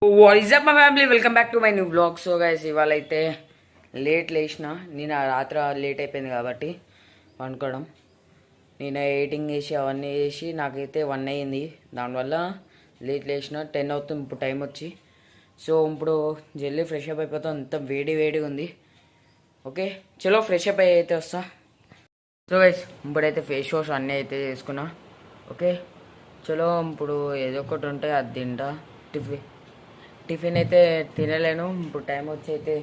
What is up my family, welcome back to my new blog. So guys, ఇవాళ అయితే late లేచిన. నేను రాత్రి లేట్ అయిపోయింది కాబట్టి వండుకోవడం. నేను ఎడిటింగ్ చేసి అవన్నీ చేసి నాకైతే 1 అయ్యింది. దానివల్ల లేట్ లేచిన. 10 అవుతుంది ఇప్పుడు టైం వచ్చి. సో ఇప్పుడు జల్దీ ఫ్రెష్ అప్ అయిపోతాం. అంత వేడిగా ఉంది. ఓకే చలో ఫ్రెష్ అప్ అయితే వస్తా. సో గైస్, ఇప్పుడైతే ఫేస్ వాష్ అన్నీ అయితే చేసుకున్నా. ఓకే చలో ఇప్పుడు ఏదో ఒకటి ఉంటే అది తింటా. టిఫిన్ అయితే తినలేను. ఇప్పుడు టైం వచ్చి అయితే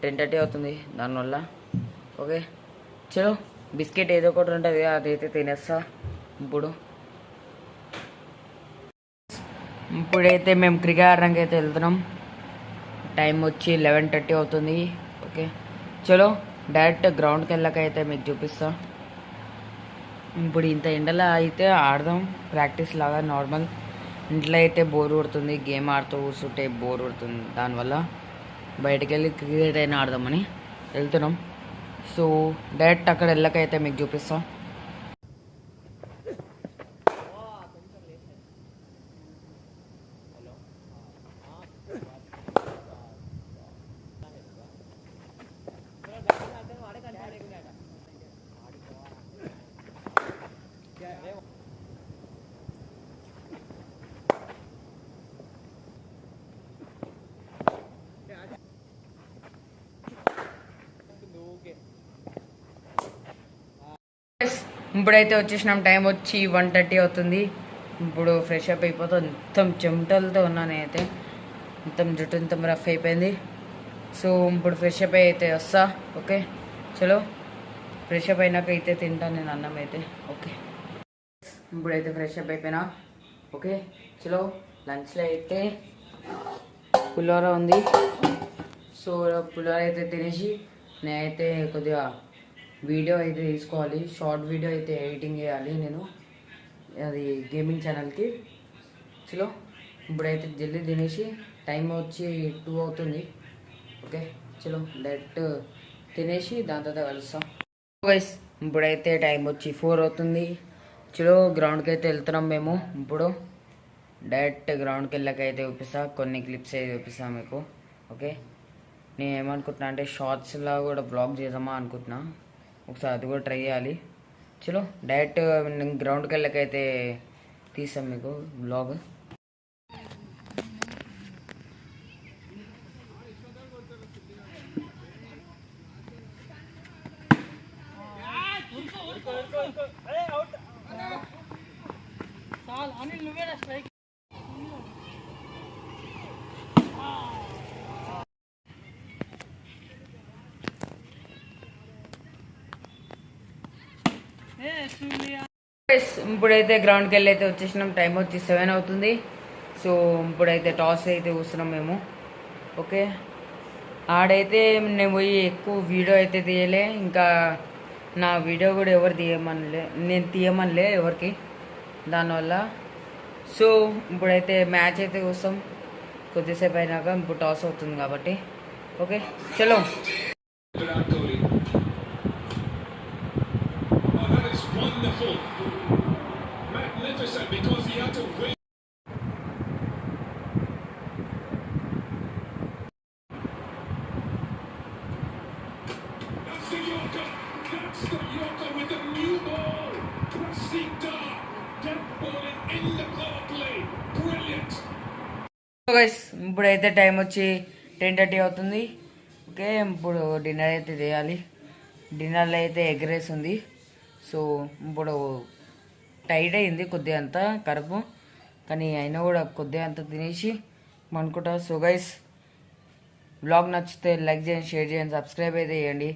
10:30 అవుతుంది. దానివల్ల ఓకే చలో బిస్కెట్ ఏదో ఒకటి ఉంటుంది, అదైతే తినేస్తా. ఇప్పుడైతే మేము క్రికెట్ ఆడడానికి అయితే వెళ్తున్నాం. టైం వచ్చి 11:30 అవుతుంది. ఓకే చలో డైరెక్ట్ గ్రౌండ్కి వెళ్ళకైతే మీకు చూపిస్తా. ఇప్పుడు ఇంత ఎండలో అయితే ఆడదాం, ప్రాక్టీస్ లాగా నార్మల్. ఇంట్లో అయితే బోర్ కొడుతుంది, గేమ్ ఆడుతూ కూర్చుంటే బోర్ కొడుతుంది. దానివల్ల బయటకు వెళ్ళి క్రికెట్ అయినా ఆడదామని వెళ్తున్నాం. సో డైరెక్ట్ అక్కడ వెళ్ళకైతే మీకు చూపిస్తాం. ఇప్పుడైతే వచ్చేసినాం. టైం వచ్చి 1:30 అవుతుంది. ఇప్పుడు ఫ్రెష్ అప్ అయిపోతాం. మొత్తం చెమటలతో ఉన్నాను అయితే. మొత్తం జుట్టు మొత్తం రఫ్ అయిపోయింది. సో ఇప్పుడు ఫ్రెష్ అప్ అయితే వస్తా. ఓకే చలో ఫ్రెష్ అప్ అయినాక అయితే తింటాను నేను అన్నం అయితే. ఓకే ఇప్పుడైతే ఫ్రెష్ అప్ అయిపోయినా. ఓకే చలో లంచ్లో అయితే పులిహోర ఉంది. సో పులిహోర అయితే తినేసి నేనైతే కొద్దిగా వీడియో అయితే తీసుకోవాలి. షార్ట్ వీడియో అయితే ఎడిటింగ్ చేయాలి నేను, అది గేమింగ్ ఛానల్కి. చలో ఇప్పుడైతే జల్దీ తినేసి టైం వచ్చి 2 అవుతుంది. ఓకే చలో డైరెక్ట్ తినేసి దాని తర్వాత కలుస్తాం. గైస్ ఇప్పుడైతే టైం వచ్చి 4 అవుతుంది. చలో గ్రౌండ్కి అయితే వెళ్తున్నాం మేము. ఇప్పుడు డైరెక్ట్ గ్రౌండ్కి వెళ్ళకైతే చూపిస్తా. కొన్ని క్లిప్స్ అయితే చూపిస్తాను మీకు. ఓకే నేను ఏమనుకుంటున్నా అంటే షార్ట్స్లా కూడా బ్లాగ్ చేద్దామా అనుకుంటున్నా. ఒకసారి అది కూడా ట్రై చేయాలి. చలో డైరెక్ట్ గ్రౌండ్కి వెళ్ళకైతే తీసాం మీకు బ్లాగ్. ఇప్పుడైతే గ్రౌండ్కి వెళ్ళి అయితే వచ్చేసినాం. టైం వచ్చి 7 అవుతుంది. సో ఇప్పుడైతే టాస్ అయితే చూస్తున్నాం మేము. ఓకే ఆడైతే నేను పోయి ఎక్కువ వీడియో అయితే తీయలే. ఇంకా నా వీడియో కూడా ఎవరు నేను తీయమనిలే ఎవరికి, దానివల్ల. సో ఇప్పుడైతే మ్యాచ్ అయితే చూస్తాం కొద్దిసేపు అయినాక. ఇప్పుడు టాస్ అవుతుంది కాబట్టి. ఓకే చలో wonderful, magnificent, because he had to win. That's the Yorker. That's the Yorker with the new ball. Rasita, death balling in the power play. Brilliant. So guys, ఇప్పుడైతే టైం వచ్చి 10:30 అవుతుంది. ఓకే ఇప్పుడు dinner అయితే చేయాలి. డిన్నర్లో అయితే egg rice ఉంది. So ఇప్పుడు tight అయింది కొద్దిగా అంతా కడుపు, కానీ అయినా కూడా కొద్దిగా అంతా తినేసి అనుకుంటా. సో గైస్ వ్లాగ్ నచ్చితే లైక్ చేయండి, షేర్ చేయండి, సబ్స్క్రైబ్ అయితే చేయండి.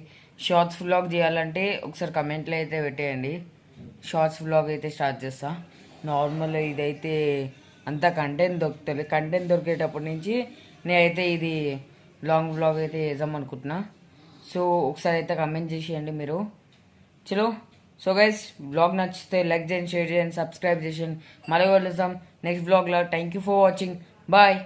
షార్ట్స్ వ్లాగ్ చేయాలంటే ఒకసారి కమెంట్లో అయితే పెట్టేయండి. షార్ట్స్ వ్లాగ్ అయితే స్టార్ట్ చేస్తా. నార్మల్ ఇదైతే అంత కంటెంట్ దొరుకుతుంది. కంటెంట్ దొరికేటప్పటి నుంచి నేనైతే ఇది లాంగ్ వ్లాగ్ అయితే చేద్దాం అనుకుంటున్నా. సో ఒకసారి అయితే కమెంట్ చేసేయండి మీరు. చలో సో గైస్ బ్లాగ్ నచ్చితే లైక్ చేయండి, షేర్ చేయండి, సబ్స్క్రైబ్ చేయండి. మళ్ళీ కలుద్దాం నెక్స్ట్ బ్లాగ్లో. Thank you for watching. Bye.